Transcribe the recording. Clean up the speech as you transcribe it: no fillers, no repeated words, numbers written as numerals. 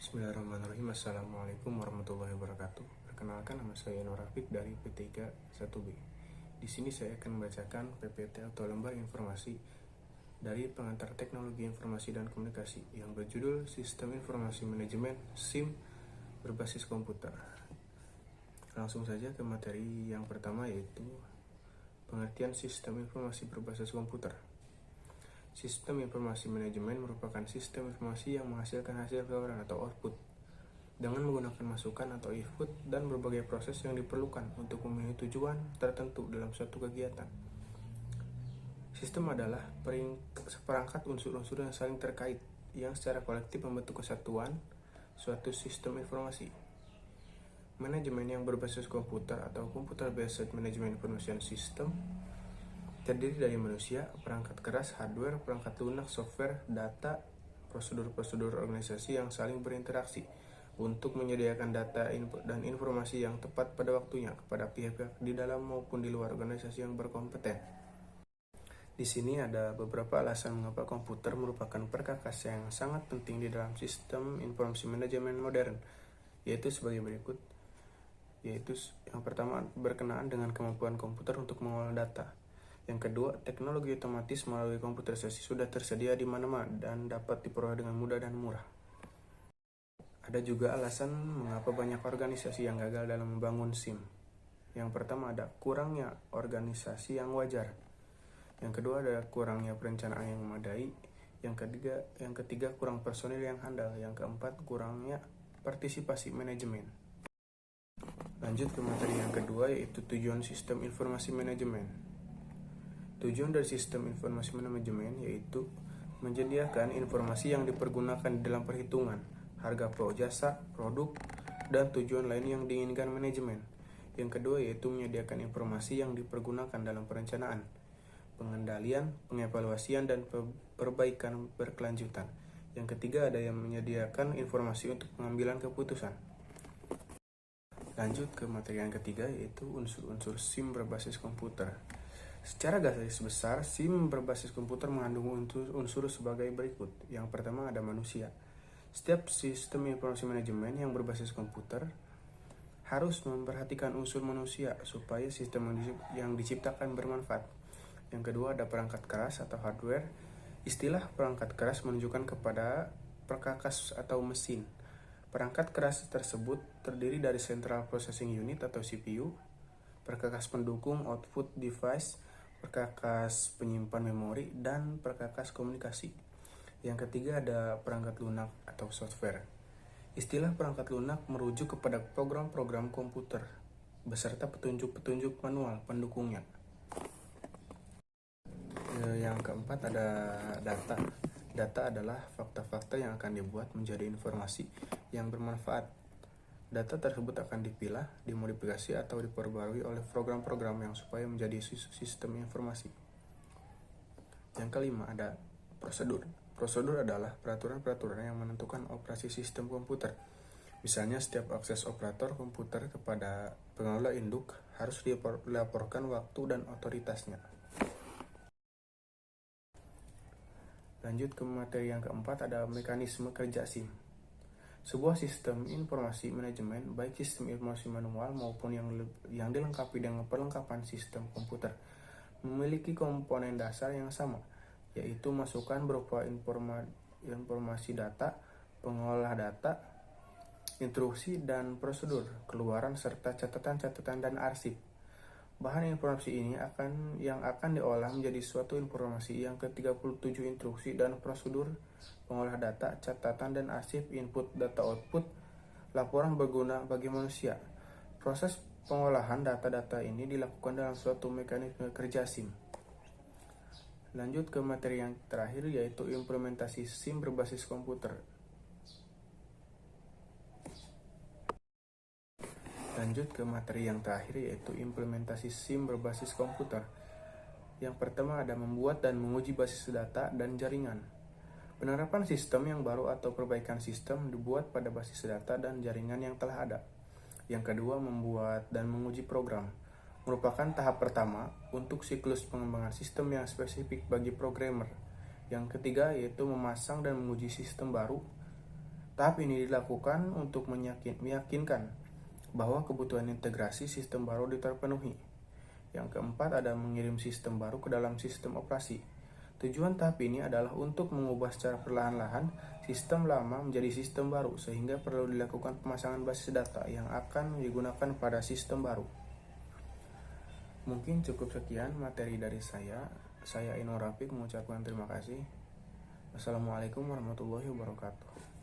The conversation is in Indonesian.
Bismillahirrahmanirrahim. Assalamualaikum warahmatullahi wabarakatuh. Perkenalkan, nama saya Nur Rafiq dari P3 1B. Di sini saya akan membacakan PPT atau lembar informasi dari pengantar teknologi informasi dan komunikasi yang berjudul Sistem Informasi Manajemen SIM berbasis komputer. Langsung saja ke materi yang pertama, yaitu pengertian sistem informasi berbasis komputer. Sistem informasi manajemen merupakan sistem informasi yang menghasilkan hasil saluran atau output dengan menggunakan masukan atau input dan berbagai proses yang diperlukan untuk memenuhi tujuan tertentu dalam suatu kegiatan. Sistem adalah seperangkat unsur-unsur yang saling terkait yang secara kolektif membentuk kesatuan suatu sistem informasi. Manajemen yang berbasis komputer atau Computer-Based Management Information System terdiri dari manusia, perangkat keras, hardware, perangkat lunak, software, data, prosedur-prosedur organisasi yang saling berinteraksi untuk menyediakan data dan informasi yang tepat pada waktunya kepada pihak-pihak di dalam maupun di luar organisasi yang berkompeten. Di sini ada beberapa alasan mengapa komputer merupakan perkakas yang sangat penting di dalam sistem informasi manajemen modern, yaitu sebagai berikut. Yaitu yang pertama, berkenaan dengan kemampuan komputer untuk mengolah data. Yang kedua, teknologi otomatis melalui komputerisasi sudah tersedia di mana-mana dan dapat diperoleh dengan mudah dan murah. Ada juga alasan mengapa banyak organisasi yang gagal dalam membangun SIM. Yang pertama, ada kurangnya organisasi yang wajar. Yang kedua, ada kurangnya perencanaan yang memadai. Yang ketiga, kurang personil yang handal. Yang keempat, kurangnya partisipasi manajemen. Lanjut ke materi yang kedua, yaitu tujuan sistem informasi manajemen. Tujuan dari sistem informasi manajemen yaitu menyediakan informasi yang dipergunakan di dalam perhitungan, harga jasa, produk, dan tujuan lain yang diinginkan manajemen. Yang kedua yaitu menyediakan informasi yang dipergunakan dalam perencanaan, pengendalian, pengevaluasian, dan perbaikan berkelanjutan. Yang ketiga ada yang menyediakan informasi untuk pengambilan keputusan. Lanjut ke materi yang ketiga, yaitu unsur-unsur SIM berbasis komputer. Secara garis besar, SIM berbasis komputer mengandung unsur sebagai berikut. Yang pertama ada manusia. Setiap sistem informasi manajemen yang berbasis komputer harus memperhatikan unsur manusia supaya sistem yang diciptakan bermanfaat. Yang kedua ada perangkat keras atau hardware. Istilah perangkat keras menunjukkan kepada perkakas atau mesin. Perangkat keras tersebut terdiri dari Central Processing Unit atau CPU, perkakas pendukung output device, perkakas penyimpan memori, dan perkakas komunikasi. Yang ketiga ada perangkat lunak atau software. Istilah perangkat lunak merujuk kepada program-program komputer beserta petunjuk-petunjuk manual pendukungnya. Yang keempat ada data. Data adalah fakta-fakta yang akan dibuat menjadi informasi yang bermanfaat. Data tersebut akan dipilah, dimodifikasi, atau diperbarui oleh program-program yang supaya menjadi sistem informasi. Yang kelima ada prosedur. Prosedur adalah peraturan-peraturan yang menentukan operasi sistem komputer. Misalnya setiap akses operator komputer kepada pengelola induk harus dilaporkan waktu dan otoritasnya. Lanjut ke materi yang keempat ada mekanisme kerja SIM. Sebuah sistem informasi manajemen, baik sistem informasi manual maupun yang dilengkapi dengan perlengkapan sistem komputer, memiliki komponen dasar yang sama, yaitu masukan berupa informasi data, pengolah data, instruksi dan prosedur, keluaran serta catatan-catatan dan arsip. Bahan informasi ini yang akan diolah menjadi suatu informasi yang ke-37 instruksi dan prosedur, pengolah data, catatan dan arsip, input, data output, laporan berguna bagi manusia. Proses pengolahan data-data ini dilakukan dalam suatu mekanisme kerja SIM. Lanjut ke materi yang terakhir, yaitu implementasi SIM berbasis komputer. Lanjut ke materi yang terakhir, yaitu implementasi SIM berbasis komputer. Yang pertama ada membuat dan menguji basis data dan jaringan. Penerapan sistem yang baru atau perbaikan sistem dibuat pada basis data dan jaringan yang telah ada. Yang kedua, membuat dan menguji program. Merupakan tahap pertama untuk siklus pengembangan sistem yang spesifik bagi programmer. Yang ketiga, yaitu memasang dan menguji sistem baru. Tahap ini dilakukan untuk meyakinkan bahwa kebutuhan integrasi sistem baru terpenuhi. Yang keempat ada mengirim sistem baru ke dalam sistem operasi. Tujuan tahap ini adalah untuk mengubah secara perlahan-lahan sistem lama menjadi sistem baru, sehingga perlu dilakukan pemasangan basis data yang akan digunakan pada sistem baru. Mungkin cukup sekian materi dari saya. Saya Ino Rafiq mengucapkan terima kasih. Assalamualaikum warahmatullahi wabarakatuh.